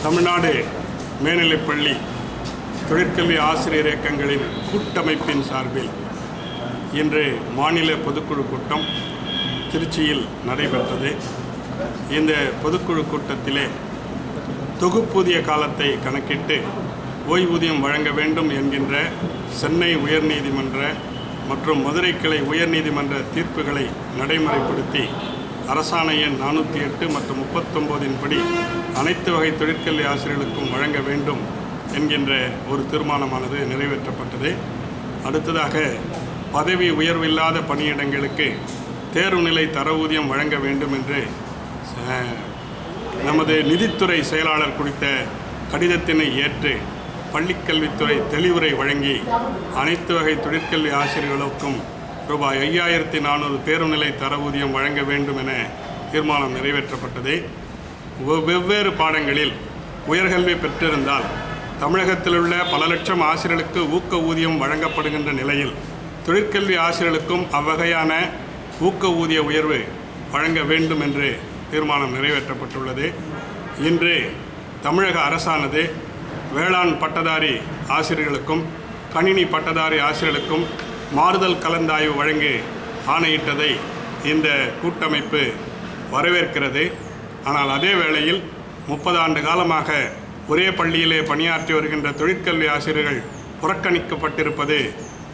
தமிழ்நாடு மேல்நிலைப்பள்ளி தொழிற்கல்வி ஆசிரியர் இயக்கங்களின் கூட்டமைப்பின் சார்பில் இன்று மாநில பொதுக்குழு கூட்டம் திருச்சியில் நடைபெற்றது. இந்த பொதுக்குழு கூட்டத்திலே தொகுப்பூதிய காலத்தை கணக்கிட்டு ஓய்வூதியம் வழங்க வேண்டும் என்கின்ற சென்னை உயர்நீதிமன்ற மற்றும் மதுரை கிளை உயர்நீதிமன்ற தீர்ப்புகளை நடைமுறைப்படுத்தி அரசாணை எண் 408 மற்றும் 39 படி அனைத்து வகை தொழிற்கல்வி ஆசிரியர்களுக்கும் வழங்க வேண்டும் என்கின்ற ஒரு தீர்மானமானது நிறைவேற்றப்பட்டது. அடுத்ததாக பதவி உயர்வில்லாத பணியிடங்களுக்கு தேர்வுநிலை தர ஊதியம் வழங்க வேண்டும் என்று நமது நிதித்துறை செயலாளர் குறித்த கடிதத்தினை ஏற்று பள்ளிக்கல்வித்துறை தெளிவுரை வழங்கி அனைத்து வகை தொழிற்கல்வி ஆசிரியர்களுக்கும் ரூபாய் 5400 தேர்வுநிலை தர ஊதியம் வழங்க வேண்டும் என தீர்மானம் நிறைவேற்றப்பட்டது. வெவ்வேறு பாடங்களில் உயர்கல்வி பெற்றிருந்தால் தமிழகத்தில் உள்ள பல லட்சம் ஆசிரியர்களுக்கு ஊக்க ஊதியம் வழங்கப்படுகின்ற நிலையில் தொழிற்கல்வி ஆசிரியர்களுக்கும் அவ்வகையான ஊக்க ஊதிய உயர்வு வழங்க வேண்டும் என்று தீர்மானம் நிறைவேற்றப்பட்டுள்ளது. இன்று தமிழக அரசானது வேளாண் பட்டதாரி ஆசிரியர்களுக்கும் கணினி பட்டதாரி ஆசிரியர்களுக்கும் மாறுதல் கலந்தாய்வு வழங்கி ஆணையிட்டதை இந்த கூட்டமைப்பு வரவேற்கிறது. ஆனால் அதே வேளையில் 30 ஆண்டு காலமாக ஒரே பள்ளியிலே பணியாற்றி வருகின்ற தொழிற்கல்வி ஆசிரியர்கள் புறக்கணிக்கப்பட்டிருப்பது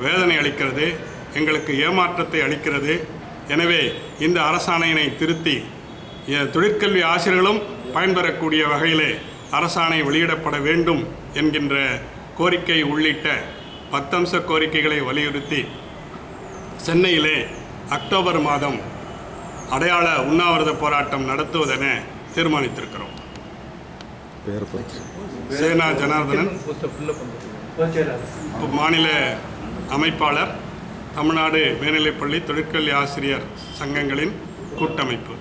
வேதனை அளிக்கிறது, எங்களுக்கு ஏமாற்றத்தை அளிக்கிறது. எனவே இந்த அரசாணையினை திருத்தி தொழிற்கல்வி ஆசிரியர்களும் பயன்பெறக்கூடிய வகையிலே அரசாணை வெளியிடப்பட வேண்டும் என்கின்ற கோரிக்கை உள்ளிட்ட 10 அம்ச கோரிக்கைகளை வலியுறுத்தி சென்னையிலே அக்டோபர் மாதம் அடையாள உண்ணாவிரத போராட்டம் நடத்துவதென தீர்மானித்திருக்கிறோம். சேனா ஜனார்தனன், மாநில அமைப்பாளர், தமிழ்நாடு மேல்நிலைப்பள்ளி தொழிற்கல்வி ஆசிரியர் சங்கங்களின் கூட்டமைப்பு.